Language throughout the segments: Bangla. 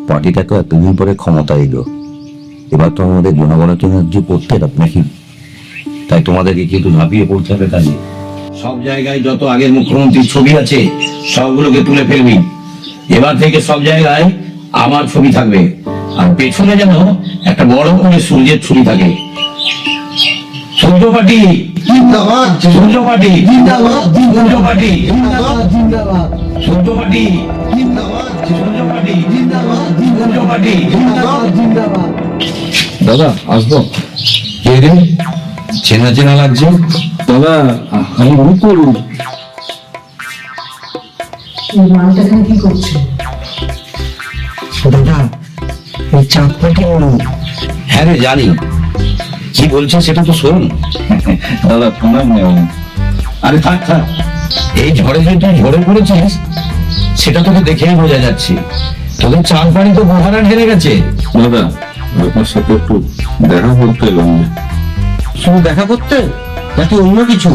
পার্টিটাকে এতদিন পরে ক্ষমতা এলো, এবার তো আমাদের জনগণের জন্য যে করতে নাকি, তাই তোমাদেরকে কিন্তু ঝাঁপিয়ে পড়তে হবে কাজে। সব জায়গায় যত আগের মুখ্যমন্ত্রীর ছবি আছে সবগুলোকে তুলে ফেলবি। এবার থেকে সব জায়গায় আমার ছবি থাকবে, আর পেছনে যেন একটা বড় করে সূর্যের ছবি থাকে। সূর্য পার্টি জিন্দাবাদ, সূর্য পার্টি জিন্দাবাদ, সূর্য পার্টি জিন্দাবাদ, জিন্দাবাদ, সূর্য পার্টি জিন্দাবাদ, সূর্য পার্টি জিন্দাবাদ, সূর্য পার্টি। জিন্দাবাদ, জিন্দাবাদ। দাদা আসবো? কে রে, চেনা চেনা লাগছে? দাদা আমি রূপ করুন। এই মালটা এখানে কি করছে? দাদা, এই চাঁদটা কি হলো? হ্যাঁ রে, জানি কি বলছে সেটা তো শোন। দাদা প্রণাম নেওয়া। আরে থাক থাক, এই ঝড়ে যে তুই ঝরে পড়েছিস সেটা তোকে দেখেই বোঝা যাচ্ছে। তোদের চাঁদ পানি তো মহারান হেরে গেছে। দাদা আপনার সাথে একটু দেখা করতে এলাম। শুধু দেখা করতে নাকি অন্য কিছু?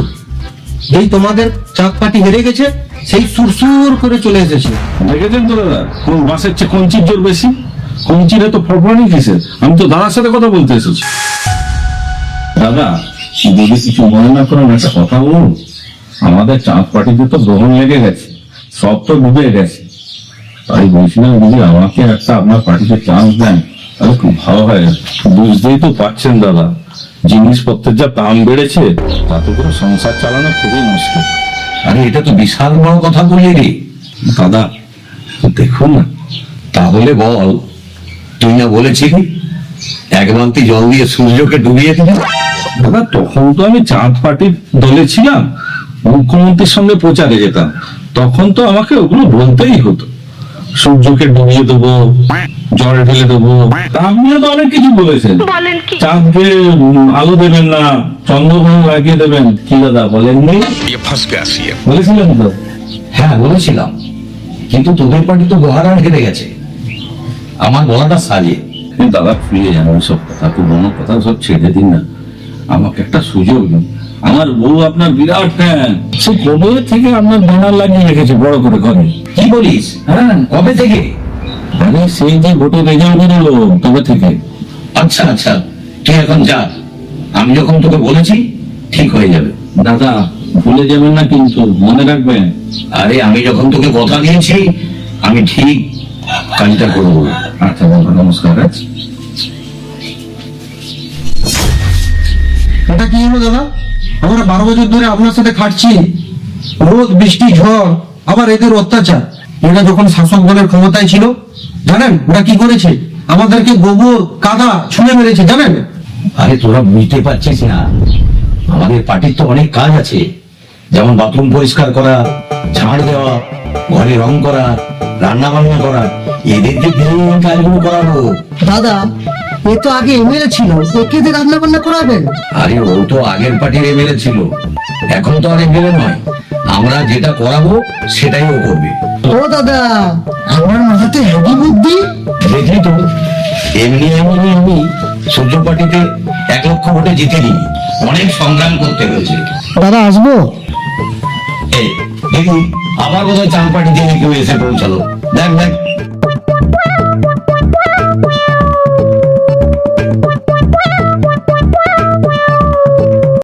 এই তোমাদের চাঁদ পাটি হেরে গেছে, সেই সুরসুর করে চলে এসেছে। দেখেছেন তো দাদা, কোন বাসের চেয়ে কঞ্চির জোর বেশি? কঞ্চিরে তো ফরফরানি কিসের? আমি তো দাদার সাথে কথা বলতে এসেছি। দাদা যদি কিছু মনে না করেন একটা কথা বলুন। আমাদের চাঁদ পাটিতে তো গ্রহণ লেগে গেছে, সব তো ডুবে গেছে। তাই বলছিলাম যদি আমাকে একটা আপনার পার্টিতে চান্স দেন তাহলে খুব ভালো হয়। বুঝতেই তো পারছেন দাদা, জিনিসপত্রের যা দাম বেড়েছে তাতে করে সংসার চালানো খুবই মুশকিল। আরে এটা তো বিশাল বড় কথা বললি রে। দাদা দেখুন না। তাহলে বল, তুই না বলেছিলি এক বালতি জল দিয়ে সূর্যকে ডুবিয়ে দিবি? দাদা তখন তো আমি চাঁদ পার্টির দলে ছিলাম, মুখ্যমন্ত্রীর সঙ্গে প্রচারে যেতাম, তখন তো আমাকে ওগুলো বলতেই হতো। সূর্যকে ডুবিয়ে দেবো, জলে ঢেলে দেবো, তা আপনিও তো অনেক কিছু বলেছেন। চাঁদকে আলো দেবেন না, চন্দ্রগ্রহণ লাগিয়ে দেবেন, কি দাদা বলেননি? বলেছিলেন তো? হ্যাঁ বলেছিলাম, কিন্তু তোদের পার্টি তো মহারান হেরে গেছে। আমার বলাটা সাজে। কিন্তু দাদা ফিরে যান ওইসব কথা, পুরোনো কথা সব ছেড়ে দিন না। আমাকে একটা সুযোগ দিন। আমার বউ আপনার বিরাট ফ্যান, সে কবে থেকে আপনার ব্যানার লাগিয়ে রেখেছে বড় করে ঘরে। কি বলিস? হ্যাঁ, কবে থেকে? আরে সেই যে ভোটের রেজাল্ট বেরোলো তবে থেকে। আচ্ছা আচ্ছা, তুই এখন যা, আমি যখন তোকে বলেছি ঠিক হয়ে যাবে। দাদা ভুলে যাবেন না কিন্তু, মনে রাখবেন। আরে আমি যখন তোকে কথা দিয়েছি আমি ঠিক কাজটা করবো। আচ্ছা দাদা নমস্কার। এটা কি হলো দাদা? আমরা 12 বছর ধরে আপনার সাথে খাটছি, রোদ বৃষ্টি ঝড়, আবার এদের অত্যাচার। এরা যখন শাসক দলের ক্ষমতায় ছিল, জানেন ওরা কি করেছে? আমাদেরকে গোবর কাদা ছুঁড়ে মেরেছে, জানেন? আরে তোরা বুঝতে পারছিস না, আমাদের পার্টির তো অনেক কাজ আছে, যেমন বাথরুম পরিষ্কার করা, ঝাড় দেওয়া, ঘরে রং করা, রান্না বান্না করা। এদের যে কাজগুলো করাবো। দাদা এ তো আগে এমএলএ ছিল, একে দিয়ে রান্না বান্না করাবেন? আরে ও তো আগের পার্টির এমএলএ ছিল, এখন তো আর এমএলএ নয়। আমরা যেটা করাবো সেটাই ও করবে। ও দাদা, আমার মাথাতে হেভি বুদ্ধি। দেখলি তো, এমনি এমনি আমি সূর্য পার্টিতে 1 লক্ষ ভোটে জিতে নিই। অনেক সংগ্রাম করতে হয়েছে। দাদা আসবো? এই দেখি আবার বোধহয় চাঁদ পার্টি দিয়ে কেউ এসে পৌঁছালো। দেখ দেখ